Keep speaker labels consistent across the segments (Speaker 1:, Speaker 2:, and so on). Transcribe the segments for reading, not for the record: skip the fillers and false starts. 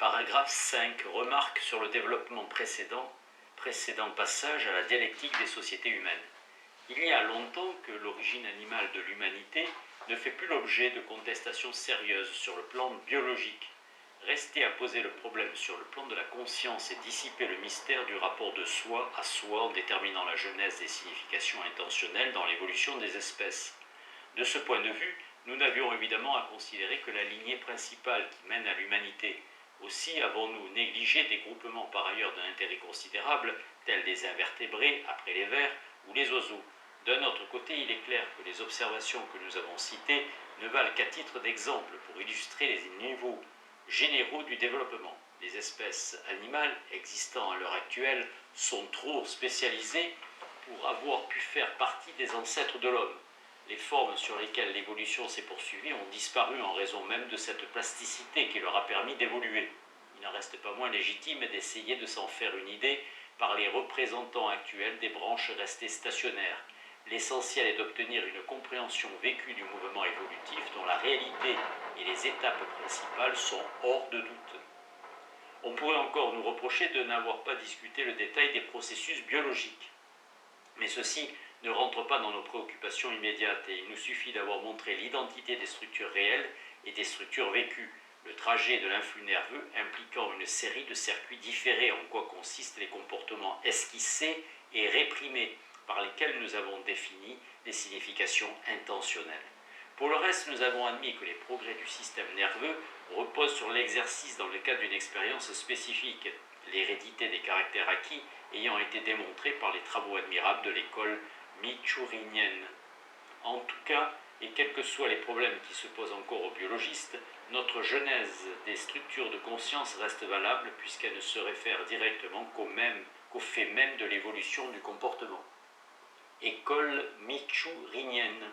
Speaker 1: Paragraphe 5. Remarque sur le développement précédent passage à la dialectique des sociétés humaines. Il y a longtemps que l'origine animale de l'humanité ne fait plus l'objet de contestations sérieuses sur le plan biologique. Rester à poser le problème sur le plan de la conscience et dissiper le mystère du rapport de soi à soi en déterminant la genèse des significations intentionnelles dans l'évolution des espèces. De ce point de vue, nous n'avions évidemment à considérer que la lignée principale qui mène à l'humanité. Aussi avons-nous négligé des groupements par ailleurs d'un intérêt considérable, tels les invertébrés après les vers ou les oiseaux. D'un autre côté, il est clair que les observations que nous avons citées ne valent qu'à titre d'exemple pour illustrer les niveaux généraux du développement. Les espèces animales existant à l'heure actuelle sont trop spécialisées pour avoir pu faire partie des ancêtres de l'homme. Les formes sur lesquelles l'évolution s'est poursuivie ont disparu en raison même de cette plasticité qui leur a permis d'évoluer. Il n'en reste pas moins légitime d'essayer de s'en faire une idée par les représentants actuels des branches restées stationnaires. L'essentiel est d'obtenir une compréhension vécue du mouvement évolutif dont la réalité et les étapes principales sont hors de doute. On pourrait encore nous reprocher de n'avoir pas discuté le détail des processus biologiques. Mais ceci ne rentre pas dans nos préoccupations immédiates et il nous suffit d'avoir montré l'identité des structures réelles et des structures vécues, le trajet de l'influx nerveux impliquant une série de circuits différés en quoi consistent les comportements esquissés et réprimés par lesquels nous avons défini les significations intentionnelles. Pour le reste, nous avons admis que les progrès du système nerveux reposent sur l'exercice dans le cadre d'une expérience spécifique, l'hérédité des caractères acquis ayant été démontrée par les travaux admirables de l'école michourinienne. En tout cas, et quels que soient les problèmes qui se posent encore aux biologistes, notre genèse des structures de conscience reste valable puisqu'elle ne se réfère directement qu'au fait même de l'évolution du comportement. École michourinienne.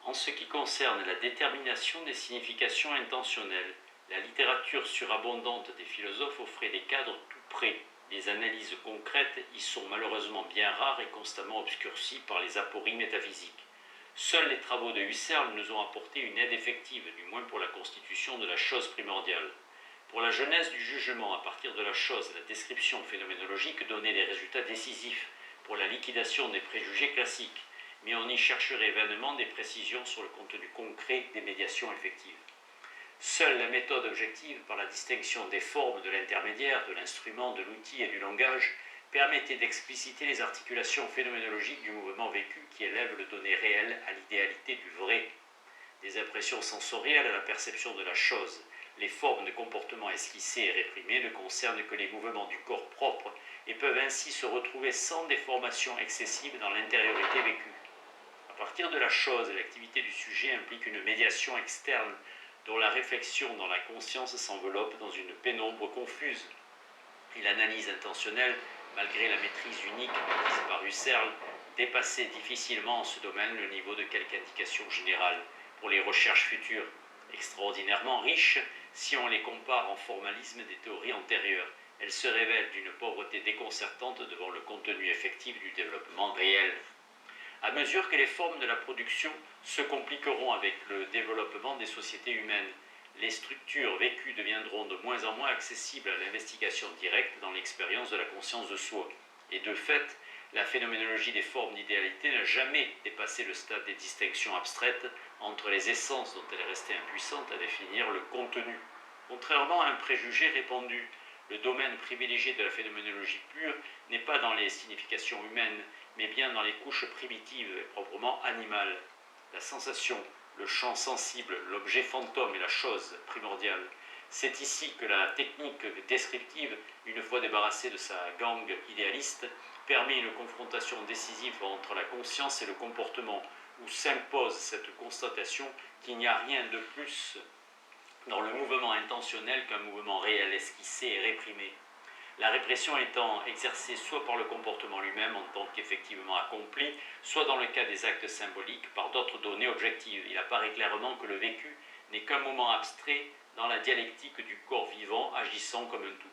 Speaker 1: En ce qui concerne la détermination des significations intentionnelles, la littérature surabondante des philosophes offrait des cadres tout près. Les analyses concrètes y sont malheureusement bien rares et constamment obscurcies par les apories métaphysiques. Seuls les travaux de Husserl nous ont apporté une aide effective, du moins pour la constitution de la chose primordiale. Pour la genèse du jugement à partir de la chose, la description phénoménologique donnait des résultats décisifs pour la liquidation des préjugés classiques, mais on y chercherait vainement des précisions sur le contenu concret des médiations effectives. Seule la méthode objective, par la distinction des formes, de l'intermédiaire, de l'instrument, de l'outil et du langage, permettait d'expliciter les articulations phénoménologiques du mouvement vécu qui élève le donné réel à l'idéalité du vrai. Des impressions sensorielles à la perception de la chose, les formes de comportement esquissées et réprimées ne concernent que les mouvements du corps propre et peuvent ainsi se retrouver sans déformation excessive dans l'intériorité vécue. À partir de la chose, l'activité du sujet implique une médiation externe dont la réflexion dans la conscience s'enveloppe dans une pénombre confuse. Et l'analyse intentionnelle, malgré la maîtrise unique acquise par Husserl, dépassait difficilement en ce domaine le niveau de quelque indication générale pour les recherches futures, extraordinairement riches si on les compare en formalisme des théories antérieures. Elles se révèlent d'une pauvreté déconcertante devant le contenu effectif du développement réel. À mesure que les formes de la production se compliqueront avec le développement des sociétés humaines, les structures vécues deviendront de moins en moins accessibles à l'investigation directe dans l'expérience de la conscience de soi. Et de fait, la phénoménologie des formes d'idéalité n'a jamais dépassé le stade des distinctions abstraites entre les essences dont elle est restée impuissante à définir le contenu. Contrairement à un préjugé répandu, le domaine privilégié de la phénoménologie pure n'est pas dans les significations humaines, mais bien dans les couches primitives et proprement animales. La sensation, le champ sensible, l'objet fantôme et la chose primordiale. C'est ici que la technique descriptive, une fois débarrassée de sa gangue idéaliste, permet une confrontation décisive entre la conscience et le comportement, où s'impose cette constatation qu'il n'y a rien de plus dans le mouvement intentionnel qu'un mouvement réel, esquissé et réprimé. La répression étant exercée soit par le comportement lui-même en tant qu'effectivement accompli, soit dans le cas des actes symboliques par d'autres données objectives. Il apparaît clairement que le vécu n'est qu'un moment abstrait dans la dialectique du corps vivant agissant comme un tout.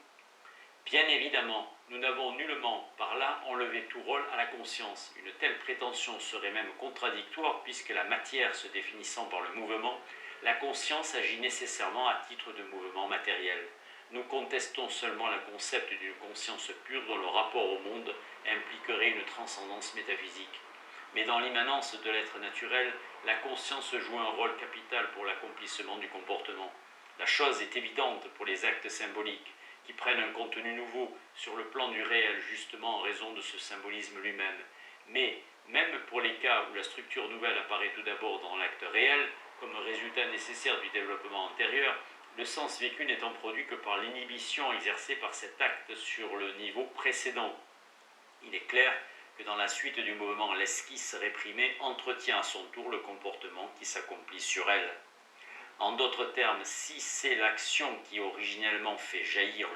Speaker 1: Bien évidemment, nous n'avons nullement par là enlevé tout rôle à la conscience. Une telle prétention serait même contradictoire puisque la matière se définissant par le mouvement la conscience agit nécessairement à titre de mouvement matériel. Nous contestons seulement le concept d'une conscience pure dont le rapport au monde impliquerait une transcendance métaphysique. Mais dans l'immanence de l'être naturel, la conscience joue un rôle capital pour l'accomplissement du comportement. La chose est évidente pour les actes symboliques, qui prennent un contenu nouveau sur le plan du réel justement en raison de ce symbolisme lui-même. Mais même pour les cas où la structure nouvelle apparaît tout d'abord dans l'acte réel, comme résultat nécessaire du développement antérieur, le sens vécu n'étant produit que par l'inhibition exercée par cet acte sur le niveau précédent. Il est clair que dans la suite du mouvement, l'esquisse réprimée entretient à son tour le comportement qui s'accomplit sur elle. En d'autres termes, si c'est l'action qui originellement fait jaillir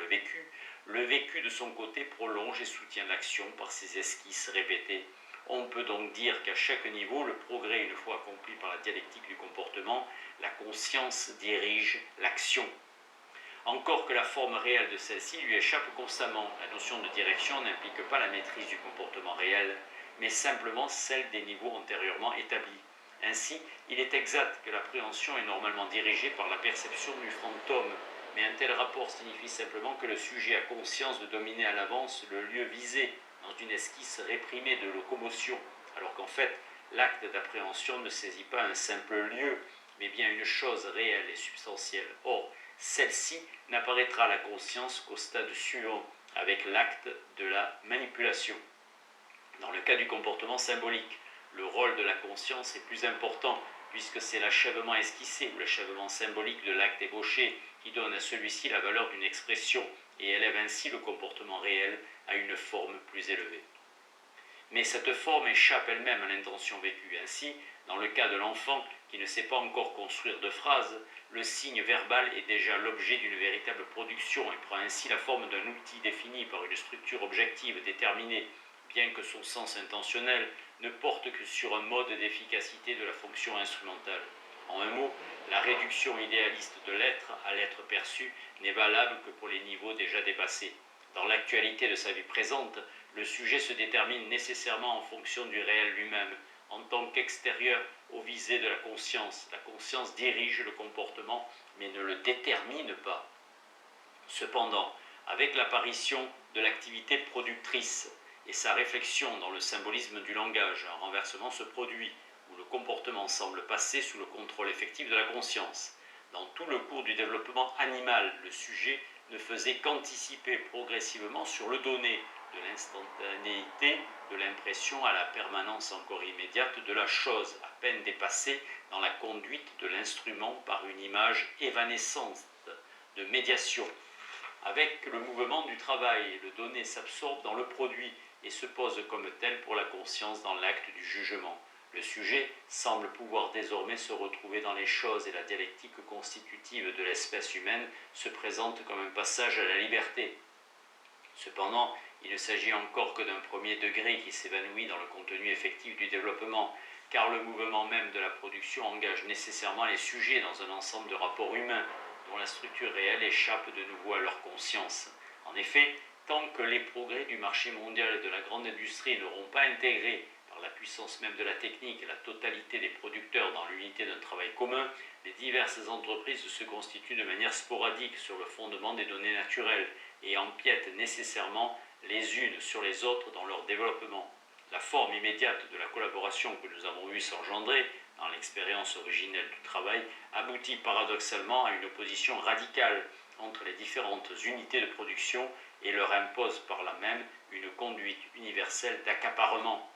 Speaker 1: le vécu de son côté prolonge et soutient l'action par ses esquisses répétées. On peut donc dire qu'à chaque niveau, le progrès, une fois accompli par la dialectique du comportement, la conscience dirige l'action. Encore que la forme réelle de celle-ci lui échappe constamment, la notion de direction n'implique pas la maîtrise du comportement réel, mais simplement celle des niveaux antérieurement établis. Ainsi, il est exact que l'appréhension est normalement dirigée par la perception du fantôme, mais un tel rapport signifie simplement que le sujet a conscience de dominer à l'avance le lieu visé dans une esquisse réprimée de locomotion, alors qu'en fait, l'acte d'appréhension ne saisit pas un simple lieu, mais bien une chose réelle et substantielle. Or, celle-ci n'apparaîtra à la conscience qu'au stade suivant, avec l'acte de la manipulation. Dans le cas du comportement symbolique, le rôle de la conscience est plus important, puisque c'est l'achèvement esquissé ou l'achèvement symbolique de l'acte ébauché qui donne à celui-ci la valeur d'une expression et élève ainsi le comportement réel à une forme plus élevée. Mais cette forme échappe elle-même à l'intention vécue. Ainsi, dans le cas de l'enfant qui ne sait pas encore construire de phrases, le signe verbal est déjà l'objet d'une véritable production et prend ainsi la forme d'un outil défini par une structure objective déterminée, bien que son sens intentionnel ne porte que sur un mode d'efficacité de la fonction instrumentale. En un mot, la réduction idéaliste de l'être à l'être perçu n'est valable que pour les niveaux déjà dépassés. Dans l'actualité de sa vie présente, le sujet se détermine nécessairement en fonction du réel lui-même, en tant qu'extérieur aux visées de la conscience. La conscience dirige le comportement, mais ne le détermine pas. Cependant, avec l'apparition de l'activité productrice et sa réflexion dans le symbolisme du langage, un renversement se produit, où le comportement semble passer sous le contrôle effectif de la conscience. Dans tout le cours du développement animal, le sujet ne faisait qu'anticiper progressivement sur le donné, de l'instantanéité de l'impression à la permanence encore immédiate de la chose, à peine dépassée dans la conduite de l'instrument par une image évanescente de médiation. Avec le mouvement du travail, le donné s'absorbe dans le produit et se pose comme tel pour la conscience dans l'acte du jugement. Le sujet semble pouvoir désormais se retrouver dans les choses et la dialectique constitutive de l'espèce humaine se présente comme un passage à la liberté. Cependant, il ne s'agit encore que d'un premier degré qui s'évanouit dans le contenu effectif du développement, car le mouvement même de la production engage nécessairement les sujets dans un ensemble de rapports humains dont la structure réelle échappe de nouveau à leur conscience. En effet, tant que les progrès du marché mondial et de la grande industrie n'auront pas intégré par la puissance même de la technique et la totalité des producteurs dans l'unité d'un travail commun, les diverses entreprises se constituent de manière sporadique sur le fondement des données naturelles et empiètent nécessairement les unes sur les autres dans leur développement. La forme immédiate de la collaboration que nous avons vue s'engendrer dans l'expérience originelle du travail aboutit paradoxalement à une opposition radicale entre les différentes unités de production et leur impose par là même une conduite universelle d'accaparement.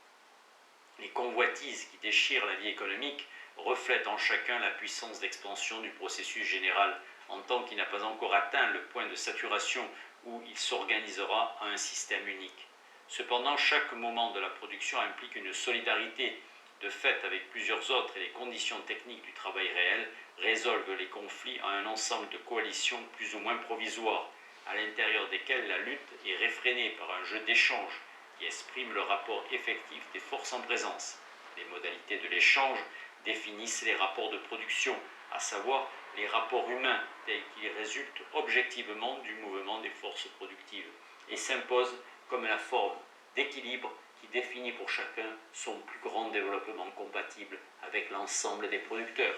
Speaker 1: Les convoitises qui déchirent la vie économique reflètent en chacun la puissance d'expansion du processus général, en tant qu'il n'a pas encore atteint le point de saturation où il s'organisera à un système unique. Cependant, chaque moment de la production implique une solidarité de fait avec plusieurs autres et les conditions techniques du travail réel résolvent les conflits en un ensemble de coalitions plus ou moins provisoires, à l'intérieur desquelles la lutte est réfrénée par un jeu d'échange qui exprime le rapport effectif des forces en présence. Les modalités de l'échange définissent les rapports de production, à savoir les rapports humains tels qu'ils résultent objectivement du mouvement des forces productives, et s'imposent comme la forme d'équilibre qui définit pour chacun son plus grand développement compatible avec l'ensemble des producteurs.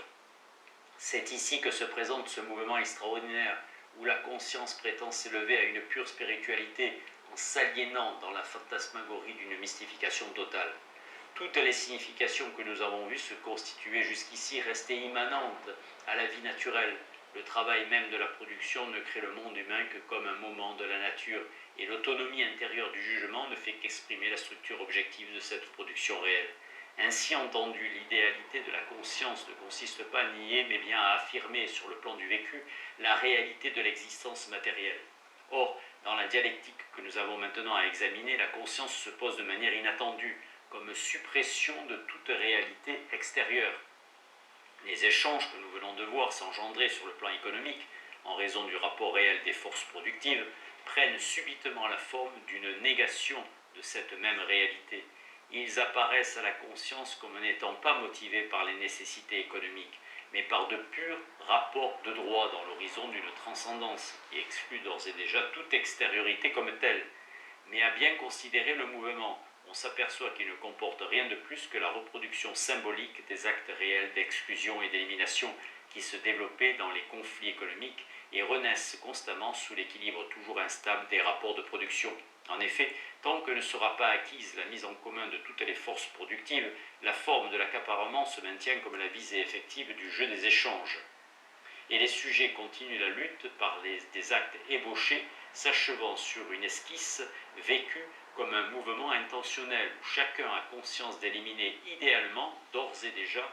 Speaker 1: C'est ici que se présente ce mouvement extraordinaire où la conscience prétend s'élever à une pure spiritualité en s'aliénant dans la fantasmagorie d'une mystification totale. Toutes les significations que nous avons vues se constituer jusqu'ici restaient immanentes à la vie naturelle. Le travail même de la production ne crée le monde humain que comme un moment de la nature, et l'autonomie intérieure du jugement ne fait qu'exprimer la structure objective de cette production réelle. Ainsi entendu, l'idéalité de la conscience ne consiste pas à nier, mais bien à affirmer sur le plan du vécu la réalité de l'existence matérielle. Or, dans la dialectique que nous avons maintenant à examiner, la conscience se pose de manière inattendue, comme suppression de toute réalité extérieure. Les échanges que nous venons de voir s'engendrer sur le plan économique, en raison du rapport réel des forces productives, prennent subitement la forme d'une négation de cette même réalité. Ils apparaissent à la conscience comme n'étant pas motivés par les nécessités économiques, mais par de purs rapports de droit dans l'horizon d'une transcendance, qui exclut d'ores et déjà toute extériorité comme telle. Mais à bien considérer le mouvement, on s'aperçoit qu'il ne comporte rien de plus que la reproduction symbolique des actes réels d'exclusion et d'élimination qui se développaient dans les conflits économiques et renaissent constamment sous l'équilibre toujours instable des rapports de production. En effet, tant que ne sera pas acquise la mise en commun de toutes les forces productives, la forme de l'accaparement se maintient comme la visée effective du jeu des échanges. Et les sujets continuent la lutte par des actes ébauchés, s'achevant sur une esquisse vécue comme un mouvement intentionnel où chacun a conscience d'éliminer idéalement, d'ores et déjà,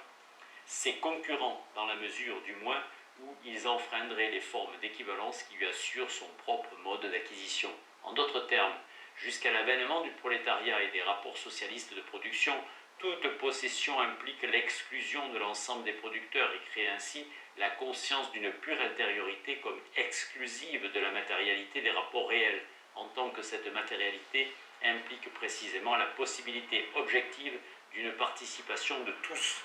Speaker 1: ses concurrents dans la mesure du moins où ils enfreindraient les formes d'équivalence qui lui assurent son propre mode d'acquisition. En d'autres termes, jusqu'à l'avènement du prolétariat et des rapports socialistes de production, toute possession implique l'exclusion de l'ensemble des producteurs et crée ainsi la conscience d'une pure intériorité comme exclusive de la matérialité des rapports réels, en tant que cette matérialité implique précisément la possibilité objective d'une participation de tous.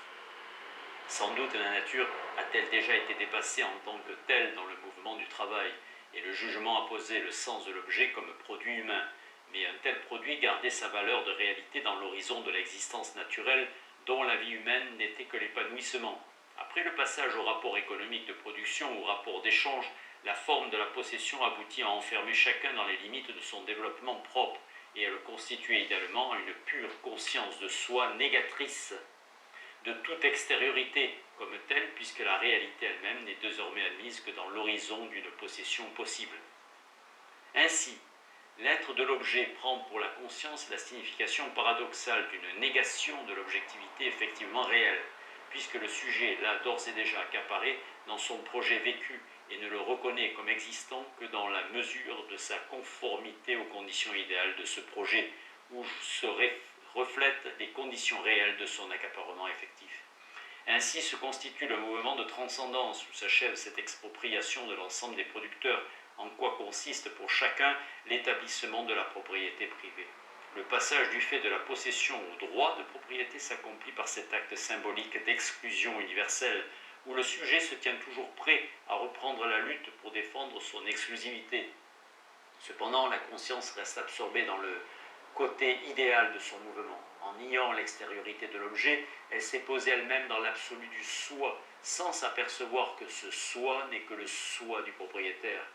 Speaker 1: Sans doute la nature a-t-elle déjà été dépassée en tant que telle dans le mouvement du travail, et le jugement a posé le sens de l'objet comme produit humain, mais un tel produit gardait sa valeur de réalité dans l'horizon de l'existence naturelle dont la vie humaine n'était que l'épanouissement. Après le passage au rapport économique de production ou au rapport d'échange, la forme de la possession aboutit à enfermer chacun dans les limites de son développement propre et à le constituer idéalement à une pure conscience de soi négatrice de toute extériorité comme telle, puisque la réalité elle-même n'est désormais admise que dans l'horizon d'une possession possible. Ainsi, l'être de l'objet prend pour la conscience la signification paradoxale d'une négation de l'objectivité effectivement réelle, puisque le sujet l'a d'ores et déjà accaparé dans son projet vécu et ne le reconnaît comme existant que dans la mesure de sa conformité aux conditions idéales de ce projet, où se reflètent les conditions réelles de son accaparement effectif. Ainsi se constitue le mouvement de transcendance où s'achève cette expropriation de l'ensemble des producteurs, en quoi consiste pour chacun l'établissement de la propriété privée. Le passage du fait de la possession au droit de propriété s'accomplit par cet acte symbolique d'exclusion universelle, où le sujet se tient toujours prêt à reprendre la lutte pour défendre son exclusivité. Cependant, la conscience reste absorbée dans le côté idéal de son mouvement. En niant l'extériorité de l'objet, elle s'est posée elle-même dans l'absolu du soi, sans s'apercevoir que ce soi n'est que le soi du propriétaire.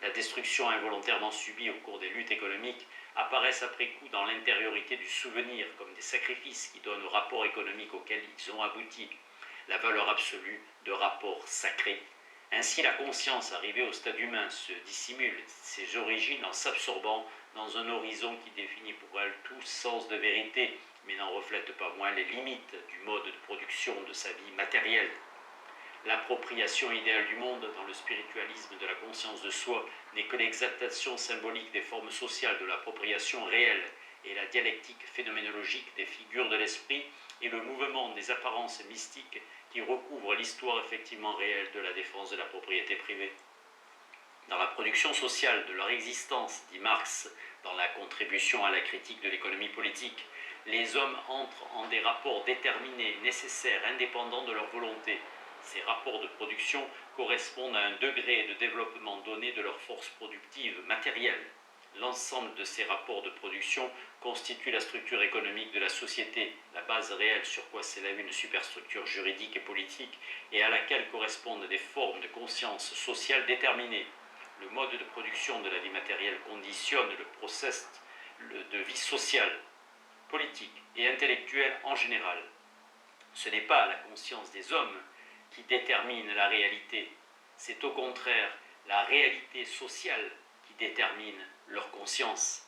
Speaker 1: La destruction involontairement subie au cours des luttes économiques apparaissent après coup dans l'intériorité du souvenir comme des sacrifices qui donnent au rapport économique auquel ils ont abouti la valeur absolue de rapport sacré. Ainsi, la conscience, arrivée au stade humain, se dissimule ses origines en s'absorbant dans un horizon qui définit pour elle tout sens de vérité, mais n'en reflète pas moins les limites du mode de production de sa vie matérielle. L'appropriation idéale du monde dans le spiritualisme de la conscience de soi n'est que l'exaltation symbolique des formes sociales de l'appropriation réelle, et la dialectique phénoménologique des figures de l'esprit et le mouvement des apparences mystiques qui recouvrent l'histoire effectivement réelle de la défense de la propriété privée. Dans la production sociale de leur existence, dit Marx, dans la contribution à la critique de l'économie politique, les hommes entrent en des rapports déterminés, nécessaires, indépendants de leur volonté. Ces rapports de production correspondent à un degré de développement donné de leur force productive matérielle. L'ensemble de ces rapports de production constitue la structure économique de la société, la base réelle sur quoi s'élève une superstructure juridique et politique et à laquelle correspondent des formes de conscience sociale déterminées. Le mode de production de la vie matérielle conditionne le process de vie sociale, politique et intellectuelle en général. Ce n'est pas la conscience des hommes qui détermine la réalité, c'est au contraire la réalité sociale qui détermine leur conscience.